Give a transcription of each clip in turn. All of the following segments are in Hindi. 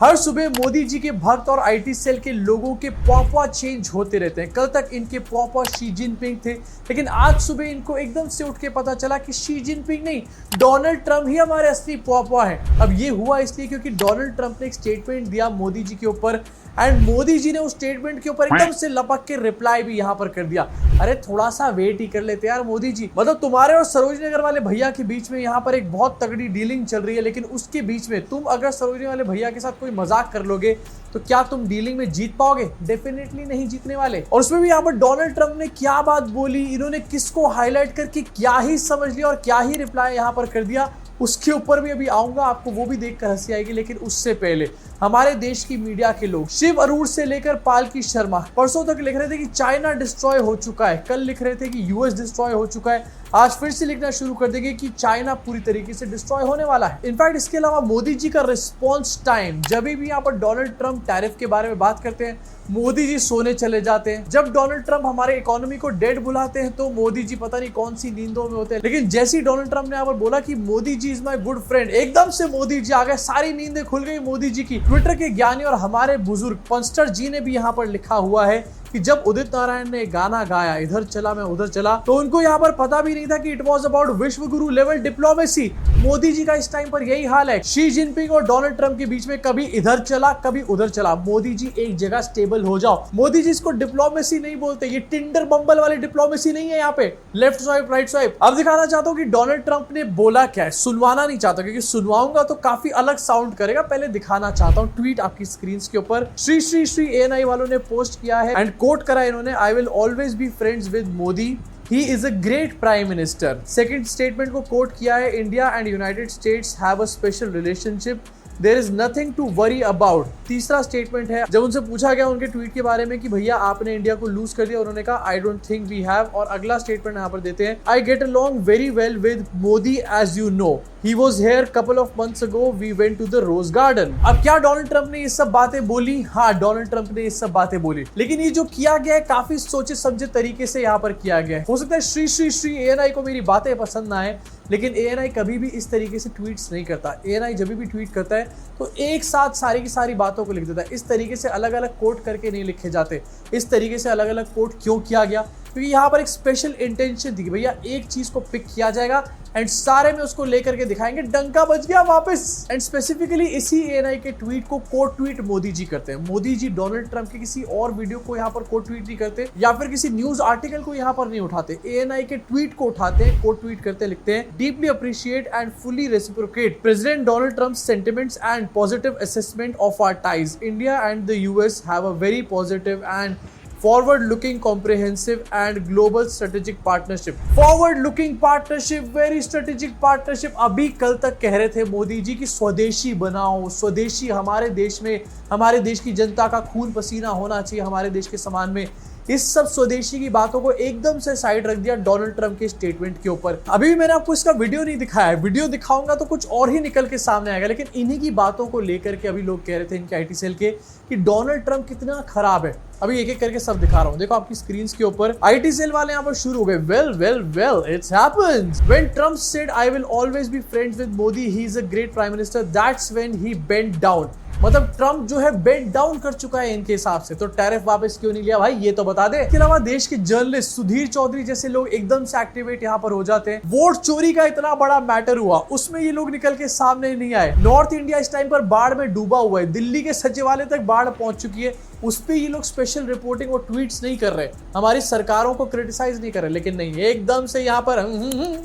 हर सुबह मोदी जी के भक्त और आईटी सेल के लोगों के पॉपा चेंज होते रहते हैं। कल तक इनके पॉपा शी जिनपिंग थे, लेकिन आज सुबह इनको एकदम से उठ के पता चला कि शी जिनपिंग नहीं, डोनाल्ड ट्रंप ही हमारे असली पॉपा है। अब ये हुआ इसलिए क्योंकि डोनाल्ड ट्रंप ने एक स्टेटमेंट दिया मोदी जी के ऊपर, एंड मोदी जी ने उस स्टेटमेंट के ऊपर एकदम से लपक के रिप्लाई भी यहां पर कर दिया। अरे थोड़ा सा वेट ही कर लेते यार मोदी जी। मतलब तुम्हारे और सरोजनी नगर वाले भैया के बीच में यहाँ पर एक बहुत तगड़ी डीलिंग चल रही है, लेकिन उसके बीच में तुम अगर सरोजनी वाले भैया के साथ कोई मजाक कर लोगे तो क्या तुम डीलिंग में जीत पाओगे? डेफिनेटली नहीं जीतने वाले। और उसमें भी यहाँ पर डोनाल्ड ट्रंप ने क्या बात बोली, इन्होंने किसको हाईलाइट करके क्या ही समझ लिया और क्या ही रिप्लाई यहाँ पर कर दिया, उसके ऊपर भी अभी आऊंगा, आपको वो भी देखकर हंसी आएगी। लेकिन उससे पहले हमारे देश की मीडिया के लोग शिव अरूर से लेकर पालकी शर्मा परसों तक लिख रहे थे कि चाइना डिस्ट्रॉय हो चुका है, कल लिख रहे थे कि यूएस डिस्ट्रॉय हो चुका है, आज फिर से लिखना शुरू कर देंगे कि चाइना पूरी तरीके से डिस्ट्रॉय होने वाला है। इनफैक्ट इसके अलावा मोदी जी का रिस्पॉन्स टाइम, जब भी यहाँ पर डोनाल्ड ट्रंप टैरिफ के बारे में बात करते हैं मोदी जी सोने चले जाते हैं। जब डोनाल्ड ट्रंप हमारे इकोनॉमी को डेड बुलाते हैं तो मोदी जी पता नहीं कौन सी नींदों में होते हैं। लेकिन जैसे ही डोनाल्ड ट्रंप ने यहाँ पर बोला कि Modi ji is my good friend, एकदम से मोदी जी आ गए, सारी नींदें खुल गई मोदी जी की। ट्विटर के ज्ञानी और हमारे बुजुर्ग पंस्टर जी ने भी यहाँ पर लिखा हुआ है कि जब उदित नारायण ने गाना गाया इधर चला मैं उधर चला, तो उनको यहाँ पर पता भी नहीं था कि इट वाज अबाउट विश्व गुरु लेवल डिप्लोमेसी। मोदी जी का इस टाइम पर यही हाल है। शी जिनपिंग और डोनाल्ड ट्रंप के बीच में कभी इधर चला कभी उधर चला। मोदी जी एक जगह स्टेबल हो जाओ। मोदी जी इसको डिप्लोमेसी नहीं बोलते, ये टिंडर बम्बल वाली डिप्लोमेसी नहीं है यहाँ पे लेफ्ट स्वाइप राइट स्वाइप। अब दिखाना चाहता हूँ कि डोनाल्ड ट्रंप ने बोला क्या है, सुनवाना नहीं चाहता क्योंकि सुनवाऊंगा तो काफी अलग साउंड करेगा। पहले दिखाना चाहता हूँ ट्वीट आपकी स्क्रीन के ऊपर श्री श्री श्री ANI वालों ने पोस्ट किया है एंड कोट करा इन्होंने, I will always be friends with Modi. He is a great prime minister. Second statement को कोट किया है, India and United States have a special relationship, there is nothing to worry about. तीसरा स्टेटमेंट है, जब उनसे पूछा गया उनके ट्वीट के बारे में कि भैया आपने इंडिया को लूज कर दिया, उन्होंने कहा I don't think we have. और अगला स्टेटमेंट यहाँ पर देते हैं, I get along very well with Modi as you know, he was here couple of months ago, we went to the rose garden. अब क्या डोनाल्ड ट्रंप ने ये सब बातें बोली? हाँ, डोनाल्ड ट्रंप ने ये सब बातें बोली, लेकिन ये जो किया गया है काफी सोचे समझे तरीके से यहाँ पर किया गया है। हो सकता है श्री श्री श्री ANI को मेरी बातें पसंद ना आए, लेकिन ANI कभी भी इस तरीके से ट्वीट्स नहीं करता। ANI जब भी ट्वीट करता है तो एक साथ सारी की सारी बातों को लिख देता है। इस तरीके से अलग अलग कोट करके नहीं लिखे जाते। इस तरीके से अलग अलग कोट क्यों किया गया? क्योंकि यहाँ पर एक स्पेशल इंटेंशन थी कि भैया एक चीज को पिक किया जाएगा एंड सारे में उसको लेकर के दिखाएंगे, डंका बज गया वापस। एंड स्पेसिफिकली इसी ANI के ट्वीट को कोट ट्वीट मोदी जी करते हैं। मोदी जी डोनाल्ड ट्रंप के किसी और वीडियो को यहाँ पर कोट ट्वीट नहीं करते या फिर किसी न्यूज आर्टिकल को यहाँ पर नहीं उठाते। ANI के ट्वीट को उठाते हैं, कोट ट्वीट करते लिखते हैं, deeply appreciate and fully reciprocate President Donald Trump sentiments and positive assessment of our ties. India and the US have a very positive and forward looking comprehensive and global strategic partnership. forward looking partnership, very strategic partnership। अभी कल तक कह रहे थे मोदी जी की स्वदेशी बनाओ, स्वदेशी हमारे देश में, हमारे देश की जनता का खून पसीना होना चाहिए हमारे देश के समान में। इस सब स्वदेशी की बातों को एकदम से साइड रख दिया डोनाल्ड ट्रंप के स्टेटमेंट के ऊपर। अभी भी मैंने आपको इसका वीडियो नहीं दिखाया है, वीडियो दिखाऊंगा तो कुछ और ही निकल के सामने आएगा। लेकिन इन्हीं की बातों को लेकर के अभी लोग कह रहे थे इनके आईटी सेल के कि डोनाल्ड ट्रंप कितना खराब है। अभी एक एक करके सब दिखा रहा हूं, देखो आपकी स्क्रीन के ऊपर। आईटी सेल वाले यहाँ पर शुरू हो गए, well well well it's happens when Trump said I will always be friends with Modi, he is a great prime minister, that's when he bent down. मतलब ट्रंप जो है बेंट डाउन कर चुका है इनके हिसाब से, तो टैरिफ वापस क्यों नहीं लिया भाई, ये तो बता दे। इसके अलावा देश के जर्नलिस्ट सुधीर चौधरी जैसे लोग एकदम से एक्टिवेट यहाँ पर हो जाते हैं। वोट चोरी का इतना बड़ा मैटर हुआ, उसमें ये लोग निकल के सामने नहीं आए। नॉर्थ इंडिया इस टाइम पर बाढ़ में डूबा हुआ है, दिल्ली के सचिवालय तक बाढ़ पहुंच चुकी है, उस पर ये लोग स्पेशल रिपोर्टिंग और ट्वीट्स नहीं कर रहे, हमारी सरकारों को क्रिटिसाइज नहीं कर रहे। लेकिन नहीं, एकदम से यहाँ पर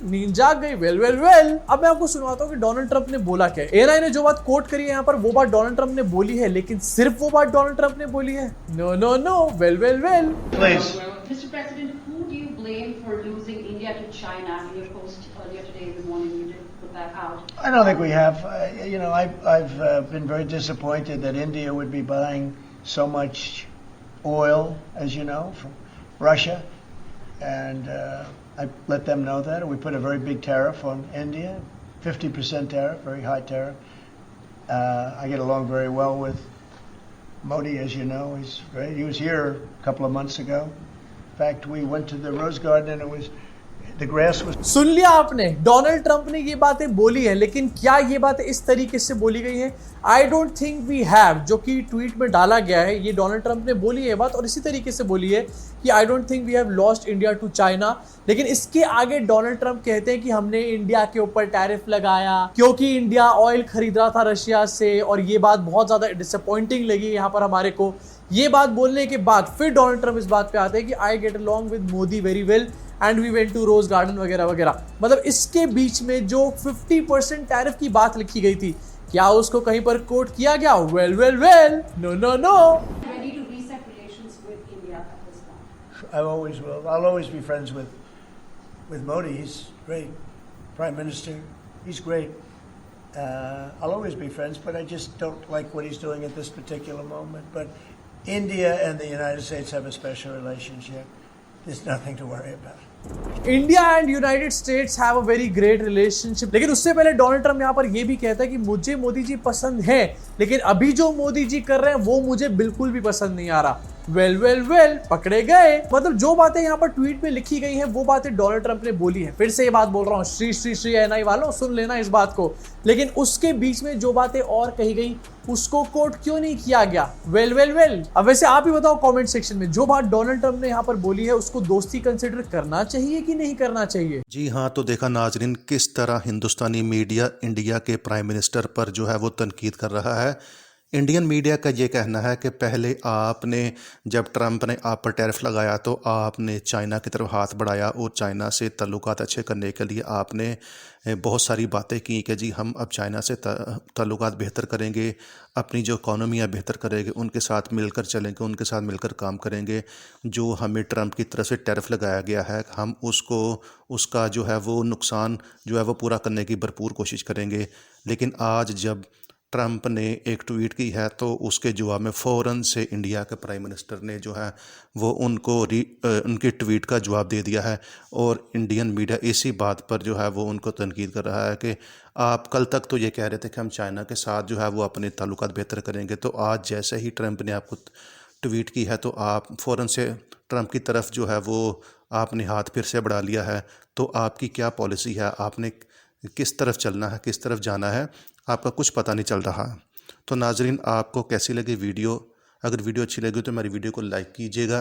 नींद जाग गई। वेल वेल वेल, अब मैं आपको सुनवाता हूँ कि डोनाल्ड ट्रंप ने बोला क्या है। ANI ने जो बात कोट करी है यहाँ पर वो बात डोनाल्ड ट्रंप ने बोली है, लेकिन सिर्फ वो बात डोनाल्ड ट्रंप ने बोली है? No no no, well well well. Mr. President, who do you blame for losing India to China? In your post earlier today in the morning, you did put that out. I don't think we have. I've been very disappointed that India would be buying so much oil, as you know, from Russia, and I let them know that. We put a very big tariff on India, 50% tariff, very high tariff. I get along very well with Modi, as you know. He's great. He was here a couple of months ago. In fact, we went to the Rose Garden, and The grass was सुन लिया आपने, डोनाल्ड ट्रंप ने ये बातें बोली है, लेकिन क्या ये बातें इस तरीके से बोली गई है? I don't think we have, जो कि ट्वीट में डाला गया है, ये डोनाल्ड ट्रंप ने बोली है बात और इसी तरीके से बोली है कि I don't think we have lost India to China. लेकिन इसके आगे डोनाल्ड ट्रंप कहते हैं कि हमने इंडिया के ऊपर टैरिफ लगाया क्योंकि इंडिया ऑयल खरीद रहा था रशिया से, और ये बात बहुत ज्यादा डिसअपॉइंटिंग लगी यहाँ पर हमारे को। ये बात बोलने के बाद फिर डोनाल्ड ट्रंप इस बात पे आते हैं कि I get along with Modi very well and we went to rose garden वगैरह वगैरह। मतलब इसके बीच में जो 50% टैरिफ की बात लिखी गई थी, क्या उसको कहीं पर कोट किया गया? Well well well, no no no. Ready to reset relations with India at this point? I always will. I'll always be friends with Modi. He's great. Prime Minister. He's great. I'll always be friends, but I just don't like what he's doing at this particular moment. But India and the United States have a special relationship. There's nothing to worry about. India and United States have a very great relationship. लेकिन उससे पहले डोनाल्ड ट्रंप यहाँ पर ये भी कहता है कि मुझे मोदी जी पसंद है, लेकिन अभी जो मोदी जी कर रहे हैं वो मुझे बिल्कुल भी पसंद नहीं आ रहा। वेल वेल वेल, पकड़े गए। मतलब जो बातें यहाँ पर ट्वीट में लिखी गई हैं वो बातें डोनाल्ड ट्रंप ने बोली हैं। फिर से ये बात बोल रहा हूँ, श्री श्री श्री एनआई वालों सुन लेना इस बात को। लेकिन उसके बीच में जो बातें और कही गई उसको कोट क्यों नहीं किया गया? Well well well. अब वैसे आप ही बताओ कमेंट सेक्शन में, जो बात डोनाल्ड ट्रंप ने यहाँ पर बोली है उसको दोस्ती कंसिडर करना चाहिए कि नहीं करना चाहिए? जी हाँ, तो देखा नाजरीन किस तरह हिंदुस्तानी मीडिया इंडिया के प्राइम मिनिस्टर पर जो है वो तनकीद कर रहा है। इंडियन मीडिया का ये कहना है कि पहले आपने, जब ट्रंप ने आप पर टैरिफ लगाया तो आपने चाइना की तरफ हाथ बढ़ाया और चाइना से ताल्लुकात अच्छे करने के लिए आपने बहुत सारी बातें की कि जी हम अब चाइना से ताल्लुकात बेहतर करेंगे, अपनी जो इकॉनमियाँ बेहतर करेंगे, उनके साथ मिलकर चलेंगे, उनके साथ मिलकर काम करेंगे। जो हमें ट्रंप की तरफ से टैरिफ लगाया गया है हम उसका जो है वो नुकसान जो है वो पूरा करने की भरपूर कोशिश करेंगे। लेकिन आज जब ट्रंप ने एक ट्वीट की है तो उसके जवाब में फ़ौरन से इंडिया के प्राइम मिनिस्टर ने जो है वो उनकी ट्वीट का जवाब दे दिया है। और इंडियन मीडिया इसी बात पर जो है वो उनको तनकीद कर रहा है कि आप कल तक तो ये कह रहे थे कि हम चाइना के साथ जो है वो अपने ताल्लुकात बेहतर करेंगे, तो आज जैसे ही ट्रंप ने आपको ट्वीट की है तो आप फ़ौरन से ट्रंप की तरफ जो है वो आपने हाथ फिर से बढ़ा लिया है। तो आपकी क्या पॉलिसी है, आपने किस तरफ चलना है, किस तरफ जाना है, आपका कुछ पता नहीं चल रहा। तो नाजरीन, आपको कैसी लगी वीडियो? अगर वीडियो अच्छी लगी तो मेरी वीडियो को लाइक कीजिएगा,